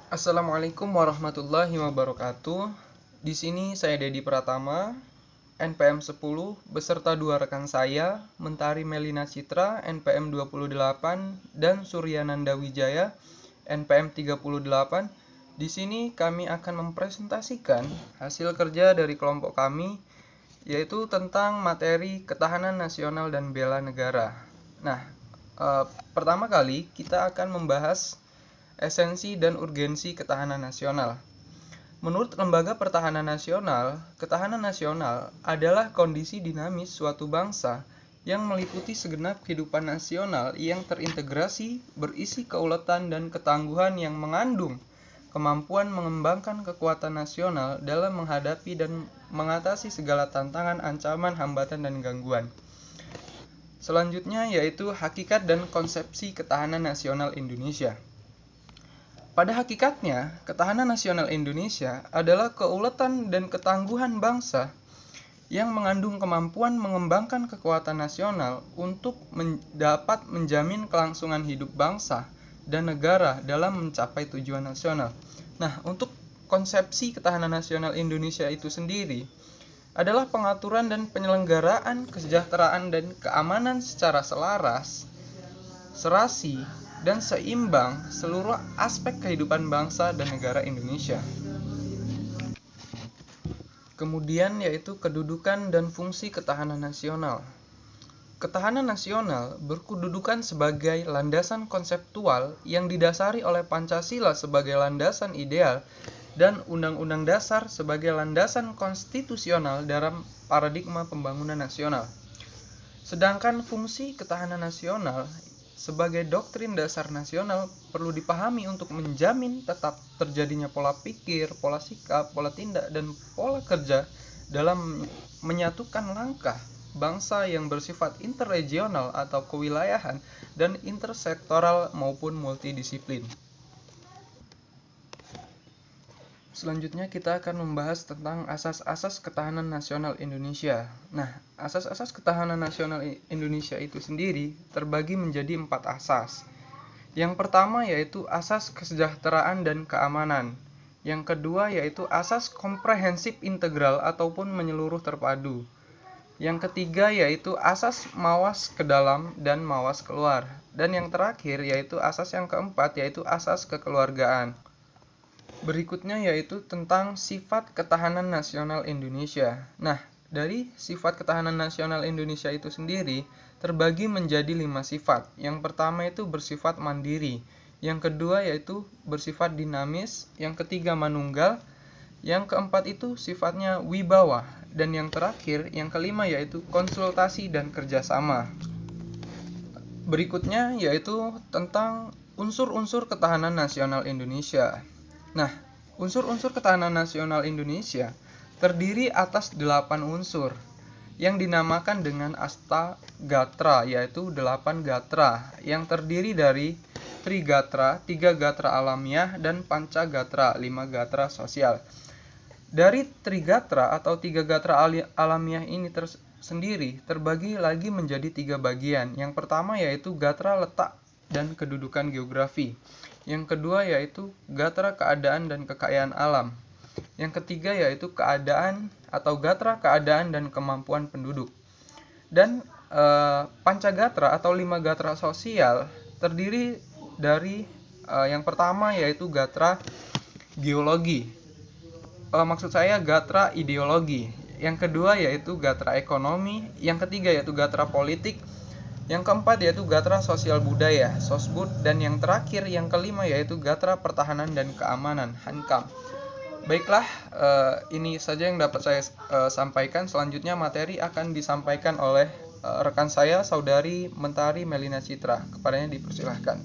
Assalamualaikum warahmatullahi wabarakatuh. Di sini saya Dedi Pratama, NPM 10 beserta dua rekan saya, Mentari Melina Citra, NPM 28 dan Suryananda Wijaya, NPM 38. Di sini kami akan mempresentasikan hasil kerja dari kelompok kami, yaitu tentang materi ketahanan nasional dan bela negara. Nah, pertama kali kita akan membahas esensi dan urgensi ketahanan nasional. Menurut Lembaga Pertahanan Nasional, ketahanan nasional adalah kondisi dinamis suatu bangsa yang meliputi segenap kehidupan nasional yang terintegrasi, berisi keuletan dan ketangguhan yang mengandung kemampuan mengembangkan kekuatan nasional dalam menghadapi dan mengatasi segala tantangan, ancaman, hambatan, dan gangguan. Selanjutnya yaitu hakikat dan konsepsi ketahanan nasional Indonesia. Pada hakikatnya, ketahanan nasional Indonesia adalah keuletan dan ketangguhan bangsa yang mengandung kemampuan mengembangkan kekuatan nasional untuk dapat menjamin kelangsungan hidup bangsa dan negara dalam mencapai tujuan nasional. Nah, untuk konsepsi ketahanan nasional Indonesia itu sendiri adalah pengaturan dan penyelenggaraan kesejahteraan dan keamanan secara selaras, serasi, dan seimbang seluruh aspek kehidupan bangsa dan negara Indonesia. Kemudian yaitu kedudukan dan fungsi ketahanan nasional. Ketahanan nasional berkedudukan sebagai landasan konseptual yang didasari oleh Pancasila sebagai landasan ideal dan Undang-Undang Dasar sebagai landasan konstitusional dalam paradigma pembangunan nasional. Sedangkan fungsi ketahanan nasional sebagai doktrin dasar nasional perlu dipahami untuk menjamin tetap terjadinya pola pikir, pola sikap, pola tindak, dan pola kerja dalam menyatukan langkah bangsa yang bersifat interregional atau kewilayahan dan intersektoral maupun multidisiplin. Selanjutnya kita akan membahas tentang asas-asas ketahanan nasional Indonesia. Nah, asas-asas ketahanan nasional Indonesia itu sendiri terbagi menjadi 4 asas. Yang pertama yaitu asas kesejahteraan dan keamanan. Yang kedua yaitu asas komprehensif integral ataupun menyeluruh terpadu. Yang ketiga yaitu asas mawas ke dalam dan mawas keluar. Dan yang terakhir yaitu asas yang keempat yaitu asas kekeluargaan. Berikutnya yaitu tentang sifat ketahanan nasional Indonesia. Nah, dari sifat ketahanan nasional Indonesia itu sendiri terbagi menjadi 5 sifat. Yang pertama itu bersifat mandiri, yang kedua yaitu bersifat dinamis, yang ketiga manunggal, yang keempat itu sifatnya wibawa, dan yang terakhir, yang kelima yaitu konsultasi dan kerjasama. Berikutnya yaitu tentang unsur-unsur ketahanan nasional Indonesia. Nah, unsur-unsur ketahanan nasional Indonesia terdiri atas 8 unsur yang dinamakan dengan Astagatra, yaitu 8 gatra yang terdiri dari Trigatra, 3 gatra alamiah, dan Pancagatra, 5 gatra sosial. Dari Trigatra atau 3 gatra alamiah ini sendiri terbagi lagi menjadi 3 bagian. Yang pertama yaitu gatra letak dan kedudukan geografi. Yang kedua yaitu gatra keadaan dan kekayaan alam. Yang ketiga yaitu keadaan atau gatra keadaan dan kemampuan penduduk. Dan Pancagatra atau 5 gatra sosial terdiri dari yang pertama yaitu gatra geologi. Maksud saya gatra ideologi. Yang kedua yaitu gatra ekonomi, yang ketiga yaitu gatra politik, yang keempat yaitu gatra sosial budaya, sosbud, dan yang terakhir yang kelima yaitu gatra pertahanan dan keamanan, hankam. Baiklah, ini saja yang dapat saya sampaikan. Selanjutnya materi akan disampaikan oleh rekan saya, Saudari Mentari Melina Citra. Kepadanya dipersilahkan.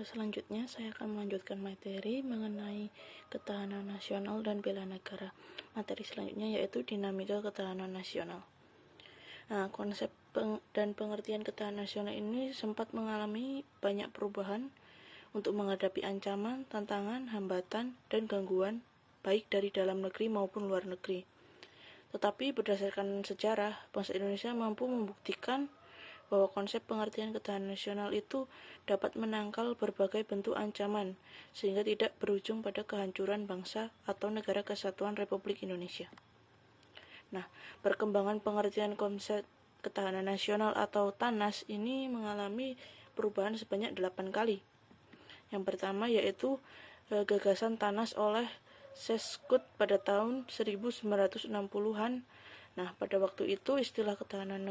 Selanjutnya saya akan melanjutkan materi mengenai ketahanan nasional dan bela negara. Materi selanjutnya yaitu dinamika ketahanan nasional. Nah, konsep dan pengertian ketahanan nasional ini sempat mengalami banyak perubahan untuk menghadapi ancaman, tantangan, hambatan, dan gangguan baik dari dalam negeri maupun luar negeri. Tetapi berdasarkan sejarah, bangsa Indonesia mampu membuktikan bahwa konsep pengertian ketahanan nasional itu dapat menangkal berbagai bentuk ancaman, sehingga tidak berujung pada kehancuran bangsa atau negara kesatuan Republik Indonesia. Nah, perkembangan pengertian konsep ketahanan nasional atau TANAS ini mengalami perubahan sebanyak 8 kali. Yang pertama yaitu gagasan TANAS oleh Seskut pada tahun 1960-an. Nah, pada waktu itu istilah ketahanan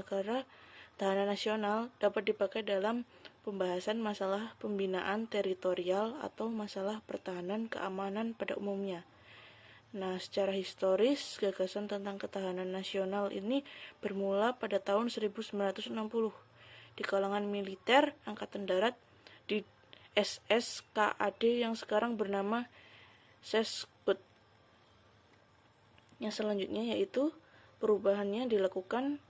nasional dapat dipakai dalam pembahasan masalah pembinaan teritorial atau masalah pertahanan keamanan pada umumnya. Nah, secara historis, gagasan tentang ketahanan nasional ini bermula pada tahun 1960 di kalangan militer Angkatan Darat di SSKAD yang sekarang bernama Seskut. Yang selanjutnya yaitu perubahannya dilakukan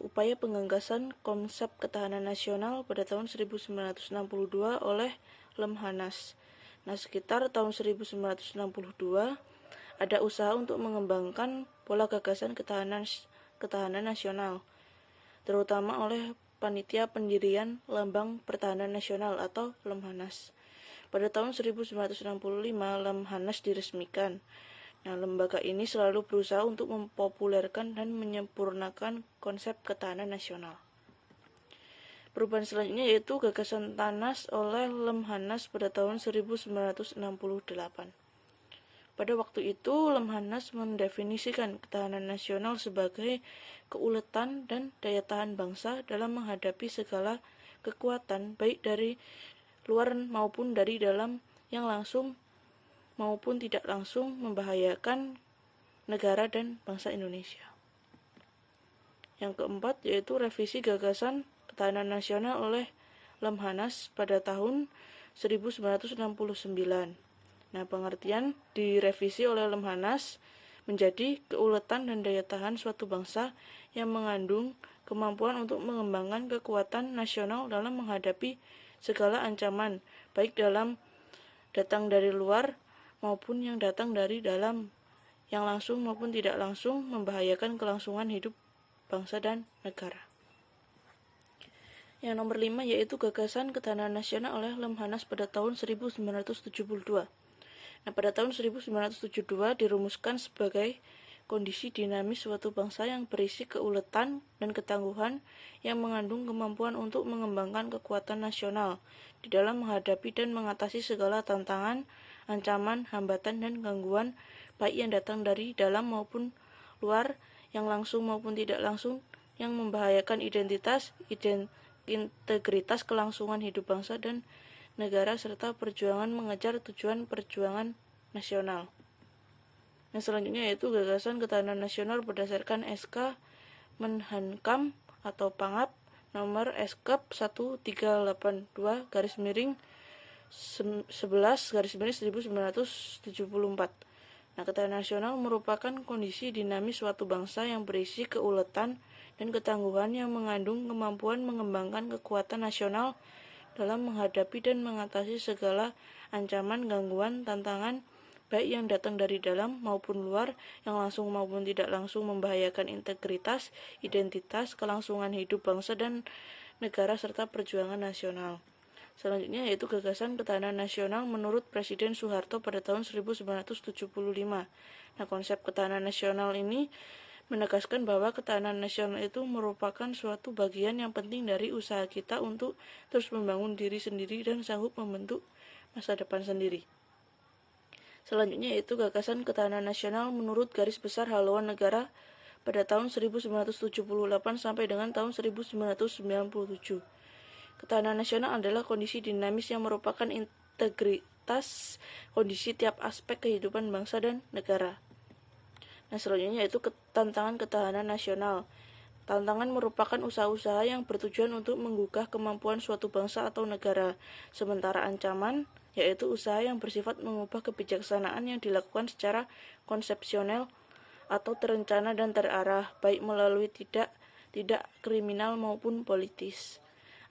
upaya penggagasan konsep ketahanan nasional pada tahun 1962 oleh Lemhanas. Nah, sekitar tahun 1962 ada usaha untuk mengembangkan pola gagasan ketahanan nasional, terutama oleh Panitia Pendirian Lambang Pertahanan Nasional atau Lemhanas. Pada tahun 1965, Lemhanas diresmikan. Nah, lembaga ini selalu berusaha untuk mempopulerkan dan menyempurnakan konsep ketahanan nasional. Perubahan selanjutnya yaitu gagasan TANAS oleh Lemhanas pada tahun 1968. Pada waktu itu, Lemhanas mendefinisikan ketahanan nasional sebagai keuletan dan daya tahan bangsa dalam menghadapi segala kekuatan, baik dari luar maupun dari dalam, yang langsung maupun tidak langsung membahayakan negara dan bangsa Indonesia. Yang keempat yaitu revisi gagasan ketahanan nasional oleh Lemhanas pada tahun 1969. Nah, pengertian direvisi oleh Lemhanas menjadi keuletan dan daya tahan suatu bangsa yang mengandung kemampuan untuk mengembangkan kekuatan nasional dalam menghadapi segala ancaman, baik datang dari luar maupun yang datang dari dalam, yang langsung maupun tidak langsung membahayakan kelangsungan hidup bangsa dan negara. Yang nomor 5 yaitu gagasan ketahanan nasional oleh Lemhanas pada tahun 1972. Nah, pada tahun 1972 dirumuskan sebagai kondisi dinamis suatu bangsa yang berisi keuletan dan ketangguhan yang mengandung kemampuan untuk mengembangkan kekuatan nasional di dalam menghadapi dan mengatasi segala tantangan, ancaman, hambatan, dan gangguan baik yang datang dari dalam maupun luar, yang langsung maupun tidak langsung, yang membahayakan integritas kelangsungan hidup bangsa dan negara serta perjuangan mengejar tujuan perjuangan nasional. Yang selanjutnya yaitu gagasan ketahanan nasional berdasarkan SK Menhankam atau Pangap nomor SKAP 13/11/1974. Nah, ketahanan nasional merupakan kondisi dinamis suatu bangsa yang berisi keuletan dan ketangguhan yang mengandung kemampuan mengembangkan kekuatan nasional dalam menghadapi dan mengatasi segala ancaman, gangguan, tantangan, baik yang datang dari dalam maupun luar, yang langsung maupun tidak langsung membahayakan integritas, identitas, kelangsungan hidup bangsa dan negara serta perjuangan nasional. Selanjutnya yaitu gagasan ketahanan nasional menurut Presiden Soeharto pada tahun 1975. Nah, konsep ketahanan nasional ini menegaskan bahwa ketahanan nasional itu merupakan suatu bagian yang penting dari usaha kita untuk terus membangun diri sendiri dan sanggup membentuk masa depan sendiri. Selanjutnya yaitu gagasan ketahanan nasional menurut Garis Besar Haluan Negara pada tahun 1978 sampai dengan tahun 1997. Ketahanan nasional adalah kondisi dinamis yang merupakan integritas kondisi tiap aspek kehidupan bangsa dan negara. Nah, selanjutnya yaitu tantangan ketahanan nasional. Tantangan merupakan usaha-usaha yang bertujuan untuk menggugah kemampuan suatu bangsa atau negara. Sementara ancaman yaitu usaha yang bersifat mengubah kebijaksanaan yang dilakukan secara konsepsional atau terencana dan terarah, baik melalui tidak kriminal maupun politis.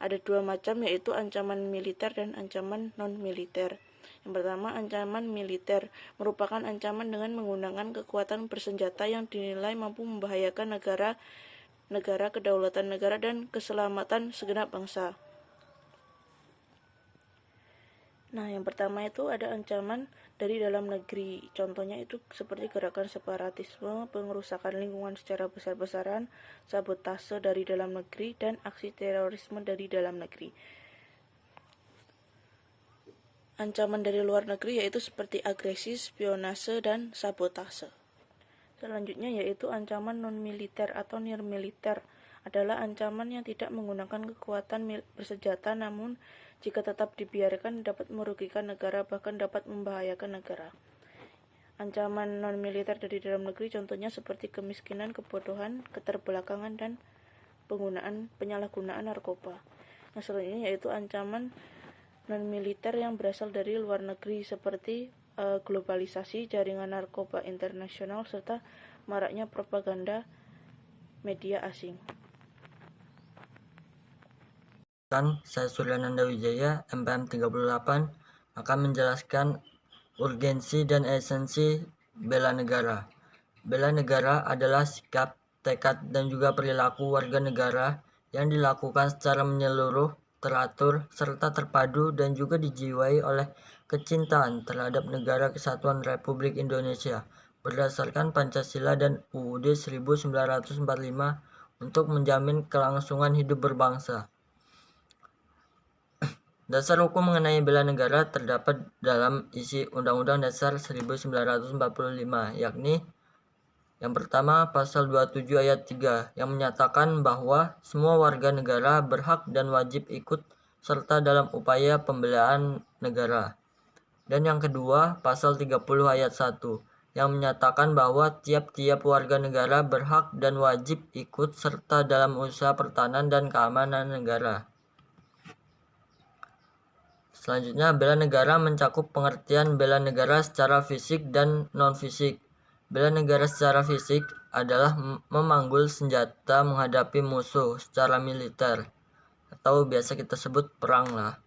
Ada dua macam yaitu ancaman militer dan ancaman non-militer. Yang pertama, ancaman militer merupakan ancaman dengan menggunakan kekuatan bersenjata yang dinilai mampu membahayakan negara, kedaulatan negara, dan keselamatan segenap bangsa. Nah, yang pertama itu ada ancaman dari dalam negeri. Contohnya itu seperti gerakan separatisme, pengerusakan lingkungan secara besar-besaran, sabotase dari dalam negeri, dan aksi terorisme dari dalam negeri. Ancaman dari luar negeri yaitu seperti agresi, spionase, dan sabotase. Selanjutnya yaitu ancaman non-militer atau nirmiliter adalah ancaman yang tidak menggunakan kekuatan bersenjata, namun jika tetap dibiarkan dapat merugikan negara, bahkan dapat membahayakan negara. Ancaman non-militer dari dalam negeri contohnya seperti kemiskinan, kebodohan, keterbelakangan, dan penyalahgunaan narkoba. Nah, selanjutnya yaitu ancaman non-militer yang berasal dari luar negeri seperti globalisasi, jaringan narkoba internasional, serta maraknya propaganda media asing. Saya Suryananda Wijaya, MPM 38, akan menjelaskan urgensi dan esensi bela negara. Bela negara adalah sikap, tekad, dan juga perilaku warga negara yang dilakukan secara menyeluruh, teratur, serta terpadu dan juga dijiwai oleh kecintaan terhadap Negara Kesatuan Republik Indonesia berdasarkan Pancasila dan UUD 1945 untuk menjamin kelangsungan hidup berbangsa. Dasar hukum mengenai bela negara terdapat dalam isi Undang-Undang Dasar 1945, yakni yang pertama pasal 27 ayat 3 yang menyatakan bahwa semua warga negara berhak dan wajib ikut serta dalam upaya pembelaan negara. Dan yang kedua pasal 30 ayat 1 yang menyatakan bahwa tiap-tiap warga negara berhak dan wajib ikut serta dalam usaha pertahanan dan keamanan negara. Selanjutnya, bela negara mencakup pengertian bela negara secara fisik dan non-fisik. Bela negara secara fisik adalah memanggul senjata menghadapi musuh secara militer, atau biasa kita sebut perang lah.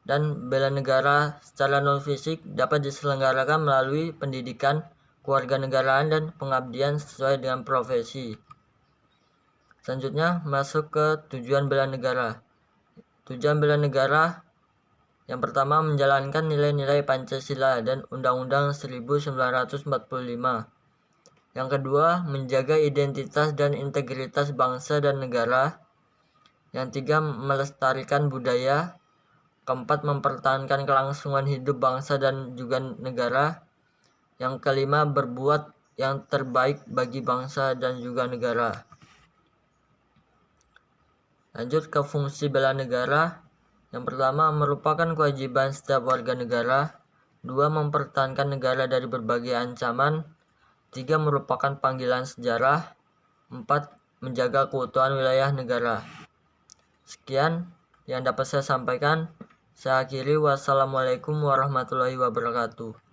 Dan bela negara secara non-fisik dapat diselenggarakan melalui pendidikan, kewarganegaraan, dan pengabdian sesuai dengan profesi. Selanjutnya, masuk ke tujuan bela negara. Tujuan bela negara yang pertama, menjalankan nilai-nilai Pancasila dan Undang-Undang 1945. Yang kedua, menjaga identitas dan integritas bangsa dan negara. Yang tiga, melestarikan budaya. Keempat, mempertahankan kelangsungan hidup bangsa dan juga negara. Yang kelima, berbuat yang terbaik bagi bangsa dan juga negara. Lanjut ke fungsi bela negara. Yang pertama, merupakan kewajiban setiap warga negara. 2. Mempertahankan negara dari berbagai ancaman. 3. Merupakan panggilan sejarah. 4. Menjaga keutuhan wilayah negara. Sekian yang dapat saya sampaikan. Saya akhiri. Wassalamualaikum warahmatullahi wabarakatuh.